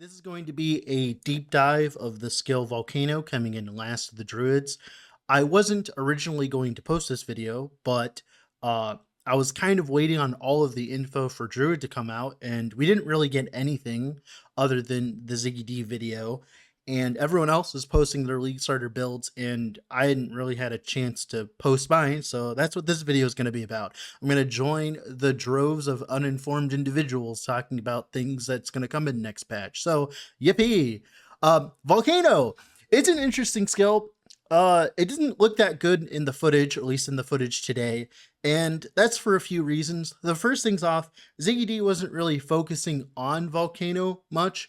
This is going to be a deep dive of the skill Volcano coming in last of the Druids. I wasn't originally going to post this video, but I was kind of waiting on all of the info for Druid to come out, and we didn't really get anything other than the Ziggy D video. And everyone else was posting their League Starter builds, and I hadn't really had a chance to post mine, so that's what this video is going to be about. I'm going to join the droves of uninformed individuals talking about things that's going to come in next patch. So, yippee! Volcano! It's an interesting skill. It didn't look that good in the footage, at least in the footage today, and that's for a few reasons. The first thing's off, Ziggy D wasn't really focusing on Volcano much.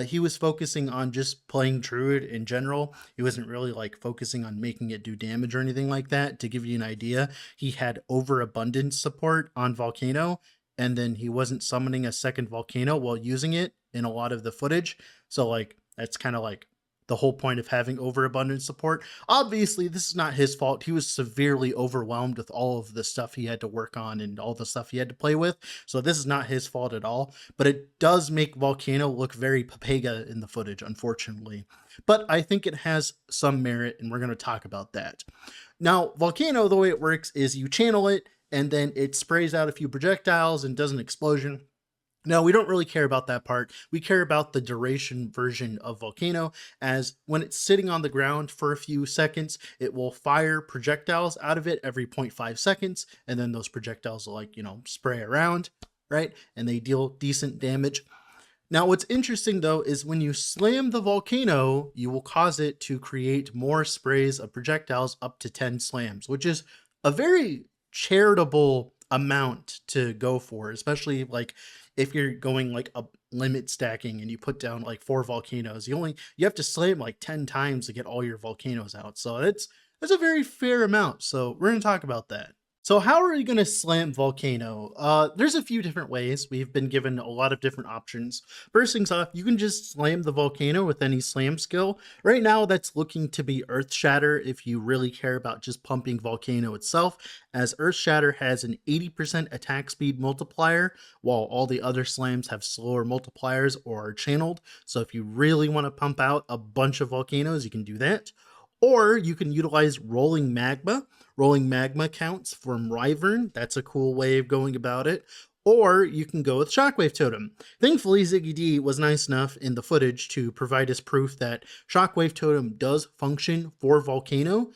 He was focusing on just playing Druid in general. He wasn't really like focusing on making it do damage or anything like that. To give you an idea, he had overabundance support on Volcano, and then he wasn't summoning a second Volcano while using it in a lot of the footage. So like that's kind of like the whole point of having overabundance support. Obviously, this is not his fault. He was severely overwhelmed with all of the stuff he had to work on and all the stuff he had to play with. So this is not his fault at all. But it does make Volcano look very Papega in the footage, unfortunately. But I think it has some merit, and we're going to talk about that. Now, Volcano, the way it works is you channel it, and then it sprays out a few projectiles and does an explosion. No, we don't really care about that part. We care about the duration version of Volcano, as when it's sitting on the ground for a few seconds, it will fire projectiles out of it every 0.5 seconds, and then those projectiles will, like, spray around, right? And they deal decent damage. Now, what's interesting, though, is when you slam the Volcano, you will cause it to create more sprays of projectiles up to 10 slams, which is a very charitable amount to go for, especially like if you're going like a limit stacking and you put down like 4 volcanoes, you have to slam like 10 times to get all your volcanoes out. So that's a very fair amount. So we're going to talk about that. So how are you going to slam Volcano? There's a few different ways. We've been given a lot of different options. First things off, you can just slam the Volcano with any slam skill. Right now, that's looking to be Earth Shatter if you really care about just pumping Volcano itself, as Earth Shatter has an 80% attack speed multiplier, while all the other slams have slower multipliers or are channeled. So if you really want to pump out a bunch of Volcanoes, you can do that. Or you can utilize Rolling Magma. Rolling Magma counts from Wyvern. That's a cool way of going about it. Or you can go with Shockwave Totem. Thankfully, Ziggy D was nice enough in the footage to provide us proof that Shockwave Totem does function for Volcano.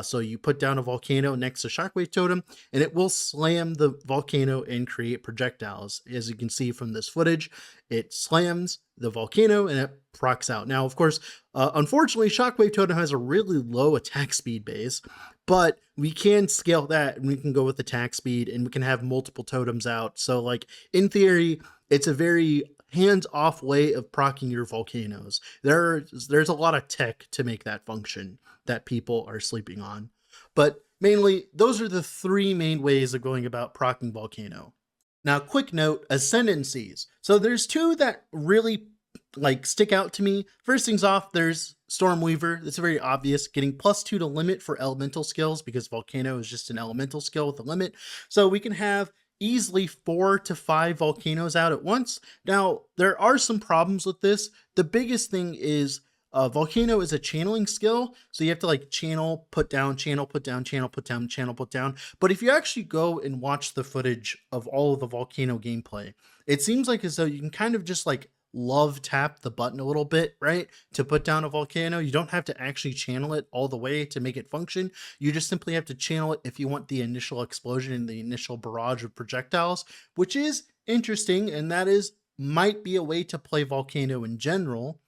So you put down a Volcano next to Shockwave Totem, and it will slam the Volcano and create projectiles. As you can see from this footage, it slams the Volcano and it procs out. Now, of course, unfortunately, Shockwave Totem has a really low attack speed base, but we can scale that and we can go with attack speed and we can have multiple totems out. So like in theory, it's a very hands-off way of proccing your volcanoes. There's a lot of tech to make that function that people are sleeping on. But mainly, those are the 3 main ways of going about proccing Volcano. Now, quick note, Ascendancies. So there's 2 that really like stick out to me. First things off, there's Stormweaver. It's very obvious, getting +2 to limit for elemental skills because Volcano is just an elemental skill with a limit. So we can have easily 4 to 5 volcanoes out at once. Now, there are some problems with this. The biggest thing is Volcano is a channeling skill, so you have to like channel, put down, channel, put down, channel, put down, channel, put down. But if you actually go and watch the footage of all of the Volcano gameplay, it seems like as though you can kind of just like love tap the button a little bit, right? To put down a Volcano. You don't have to actually channel it all the way to make it function. You just simply have to channel it if you want the initial explosion and the initial barrage of projectiles, which is interesting, and that is might be a way to play Volcano in general.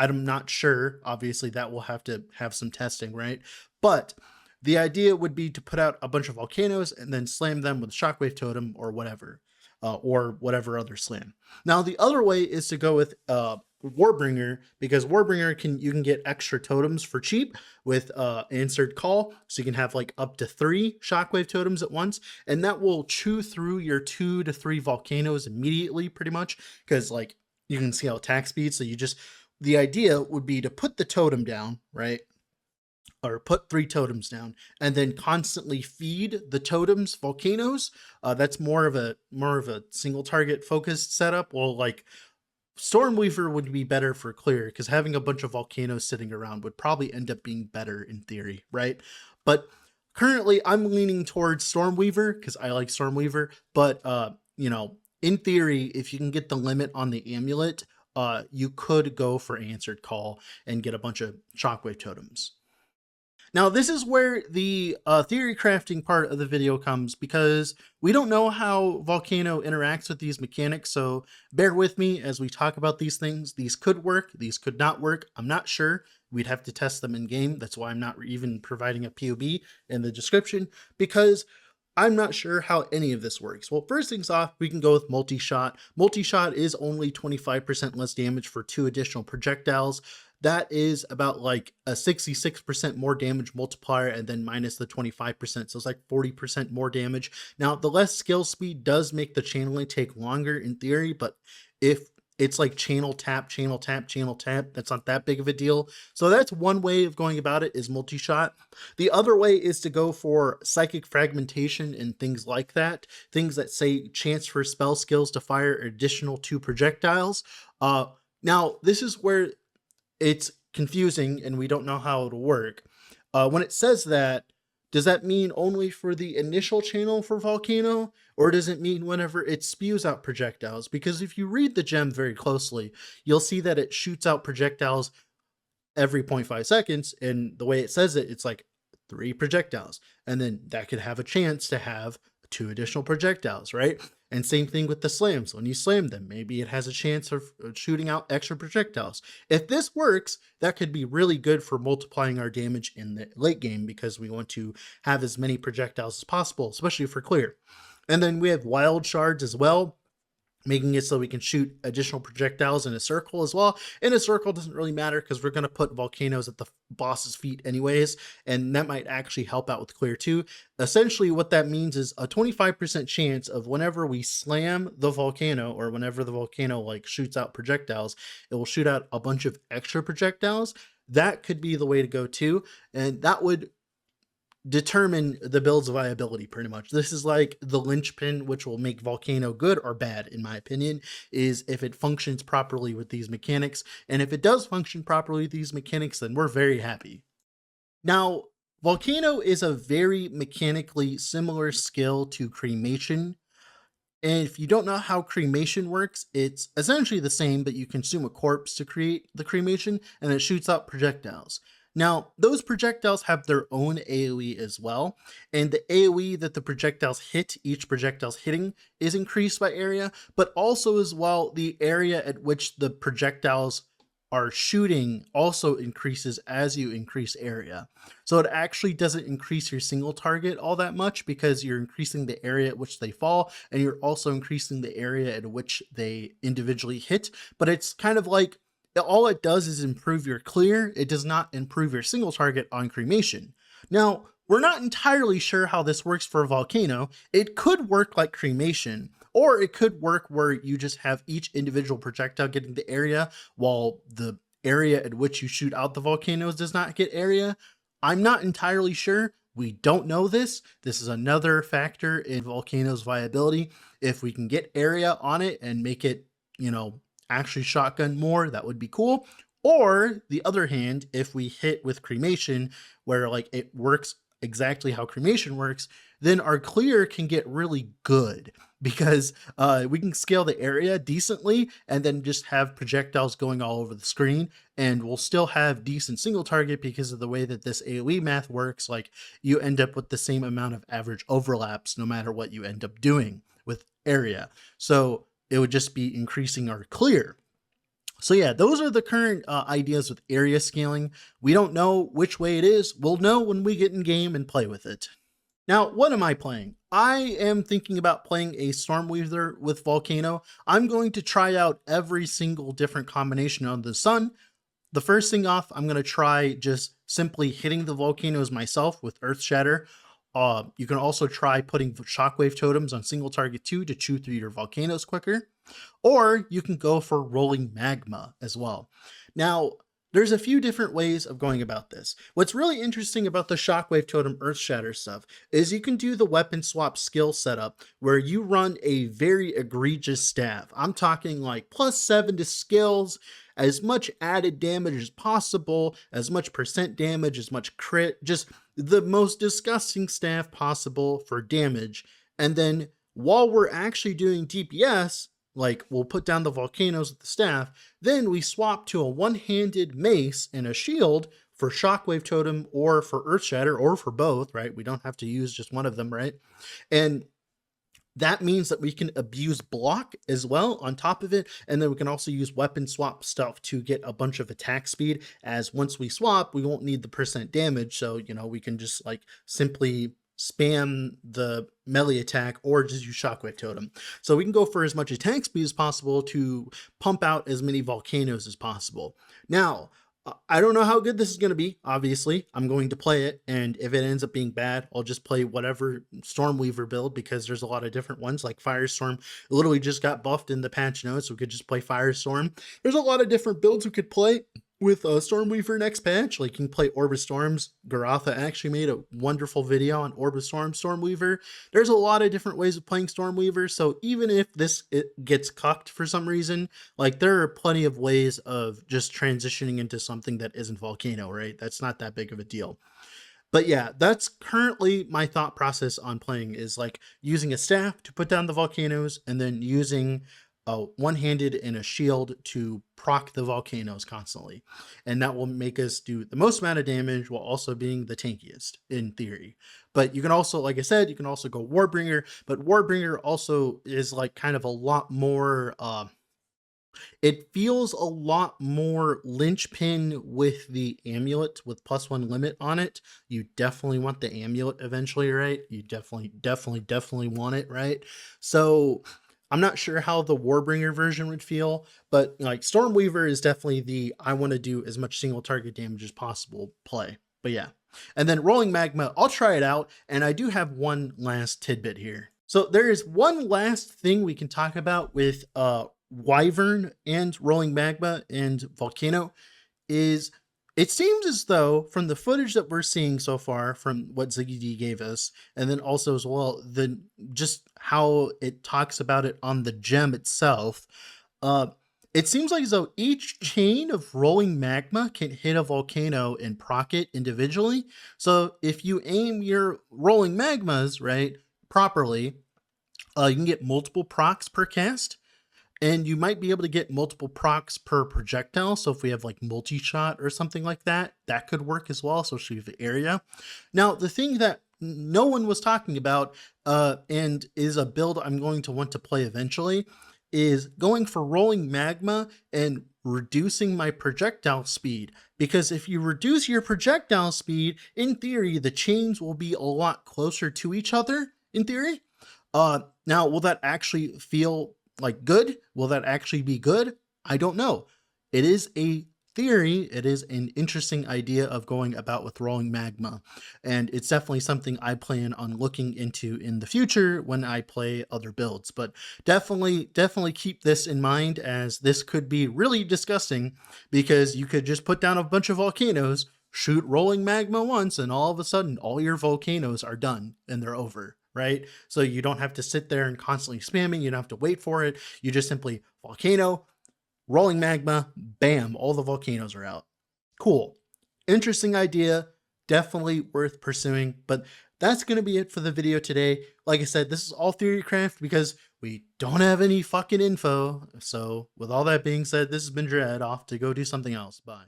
I'm not sure. Obviously, that will have to have some testing, right? But the idea would be to put out a bunch of volcanoes and then slam them with Shockwave Totem or whatever other slam. Now, the other way is to go with Warbringer, because Warbringer you can get extra totems for cheap with answered call, so you can have like up to 3 Shockwave Totems at once, and that will chew through your 2 to 3 volcanoes immediately, pretty much, because like you can see how attack speed. So the idea would be to put the totem down, right? Or put 3 totems down and then constantly feed the totems volcanoes. That's more of a single target focused setup. Well, like Stormweaver would be better for clear because having a bunch of volcanoes sitting around would probably end up being better in theory, right? But currently I'm leaning towards Stormweaver because I like Stormweaver, but you know, in theory, if you can get the limit on the amulet, you could go for Answered Call and get a bunch of shockwave totems. Now, this is where the theory crafting part of the video comes, because we don't know how Volcano interacts with these mechanics, so bear with me as we talk about these things. These could work, these could not work. I'm not sure. We'd have to test them in game. That's why I'm not even providing a POV in the description, because I'm not sure how any of this works. Well, first things off, we can go with multi-shot. Multi-shot is only 25% less damage for 2 additional projectiles. That is about like a 66% more damage multiplier and then minus the 25%. So it's like 40% more damage. Now, the less skill speed does make the channeling take longer in theory, but if it's like channel tap, channel tap, channel tap, that's not that big of a deal. So that's one way of going about it, is multi-shot. The other way is to go for psychic fragmentation and things like that. Things that say chance for spell skills to fire additional 2 projectiles. Now, this is where it's confusing and we don't know how it'll work. When it says that, does that mean only for the initial channel for Volcano, or does it mean whenever it spews out projectiles? Because if you read the gem very closely, you'll see that it shoots out projectiles every 0.5 seconds, and the way it says it, it's like 3 projectiles, and then that could have a chance to have 2 additional projectiles, right? And same thing with the slams. When you slam them, maybe it has a chance of shooting out extra projectiles. If this works, that could be really good for multiplying our damage in the late game, because we want to have as many projectiles as possible, especially for clear. And then we have wild shards as well, making it so we can shoot additional projectiles in a circle as well. In a circle doesn't really matter because we're going to put volcanoes at the boss's feet anyways, and that might actually help out with clear too. Essentially what that means is a 25% chance of whenever we slam the volcano, or whenever the volcano like shoots out projectiles, it will shoot out a bunch of extra projectiles. That could be the way to go too, and that would determine the build's viability pretty much. This is like the linchpin which will make Volcano good or bad, in my opinion, is if it functions properly with these mechanics. And if it does function properly with these mechanics, then we're very happy. Now, Volcano is a very mechanically similar skill to Cremation. And if you don't know how cremation works, it's essentially the same, but you consume a corpse to create the cremation and it shoots out projectiles. Now, those projectiles have their own AoE as well, and the AoE that the projectiles hit, each projectile's hitting, is increased by area, but also as well, the area at which the projectiles are shooting also increases as you increase area. So it actually doesn't increase your single target all that much, because you're increasing the area at which they fall, and you're also increasing the area at which they individually hit. But it's kind of like, all it does is improve your clear. It does not improve your single target on cremation. Now, we're not entirely sure how this works for Volcano. It could work like cremation, or it could work where you just have each individual projectile getting the area, while the area at which you shoot out the volcanoes does not get area. I'm not entirely sure. We don't know this. This is another factor in Volcano's viability. If we can get area on it and make it, actually shotgun more, that would be cool. Or the other hand, if we hit with cremation, where like it works exactly how cremation works, then our clear can get really good, because we can scale the area decently and then just have projectiles going all over the screen, and we'll still have decent single target because of the way that this AoE math works. Like, you end up with the same amount of average overlaps no matter what you end up doing with area. So it would just be increasing our clear. So yeah, those are the current ideas with area scaling. We don't know which way it is. We'll know when we get in game and play with it. Now, what am I playing? I am thinking about playing a Stormweaver with Volcano. I'm going to try out every single different combination on the sun. The first thing off, I'm going to try just simply hitting the volcanoes myself with Earth Shatter. You can also try putting shockwave totems on single target 2 to chew through your volcanoes quicker, or you can go for rolling magma as well. Now, There's a few different ways of going about this. What's really interesting about the Shockwave Totem Earth Shatter stuff is you can do the weapon swap skill setup where you run a very egregious staff. I'm talking like +7 to skills, as much added damage as possible, as much percent damage, as much crit, just the most disgusting staff possible for damage. And then while we're actually doing DPS, like we'll put down the volcanoes with the staff, then we swap to a one-handed mace and a shield for Shockwave Totem or for Earth Shatter or for both, right? We don't have to use just one of them, right? And that means that we can abuse block as well on top of it. And then we can also use weapon swap stuff to get a bunch of attack speed, as once we swap, we won't need the percent damage. So, you know, we can just like simply spam the melee attack or just use Shockwave Totem. So we can go for as much attack speed as possible to pump out as many volcanoes as possible. Now, I don't know how good this is going to be. Obviously, I'm going to play it, and if it ends up being bad, I'll just play whatever Stormweaver build, because there's a lot of different ones. Like Firestorm literally just got buffed in the patch notes, so we could just play Firestorm. There's a lot of different builds we could play with Stormweaver next patch. Like you can play Orb of Storms. Garatha actually made a wonderful video on Orb of Storms Stormweaver. There's a lot of different ways of playing Stormweaver, so even if it gets cucked for some reason, like there are plenty of ways of just transitioning into something that isn't Volcano, right? That's not that big of a deal. But yeah, that's currently my thought process on playing, is like using a staff to put down the volcanoes and then using a one-handed and a shield to proc the volcanoes constantly. And that will make us do the most amount of damage while also being the tankiest in theory. But you can also, like I said, you can also go Warbringer, but Warbringer also is like kind of a lot more, it feels a lot more linchpin with the amulet with +1 limit on it. You definitely want the amulet eventually, right? You definitely want it, right? So I'm not sure how the Warbringer version would feel, but like Stormweaver is definitely the I want to do as much single target damage as possible play. But yeah. And then Rolling Magma, I'll try it out, and I do have one last tidbit here. So there is one last thing we can talk about with Wyvern and Rolling Magma and Volcano. Is it seems as though from the footage that we're seeing so far from what Ziggy D gave us, and then also as well, just how it talks about it on the gem itself, it seems like as though each chain of Rolling Magma can hit a volcano and proc it individually. So if you aim your Rolling Magmas, right, properly, you can get multiple procs per cast. And you might be able to get multiple procs per projectile. So if we have like multi-shot or something like that, that could work as well, especially with the area. Now, the thing that no one was talking about, and is a build I'm going to want to play eventually, is going for Rolling Magma and reducing my projectile speed. Because if you reduce your projectile speed, in theory, the chains will be a lot closer to each other, in theory. Now, will that actually feel like good? Will that actually be good? I don't know. It is a theory. It is an interesting idea of going about with Rolling Magma. And it's definitely something I plan on looking into in the future when I play other builds. But definitely keep this in mind, as this could be really disgusting, because you could just put down a bunch of volcanoes, shoot Rolling Magma once, and all of a sudden all your volcanoes are done and they're over. Right? So you don't have to sit there and constantly spamming. You don't have to wait for it. You just simply volcano, Rolling Magma, bam, all the volcanoes are out. Cool. Interesting idea. Definitely worth pursuing. But that's going to be it for the video today. Like I said, this is all theorycraft because we don't have any fucking info. So with all that being said, this has been Dread, off to go do something else. Bye.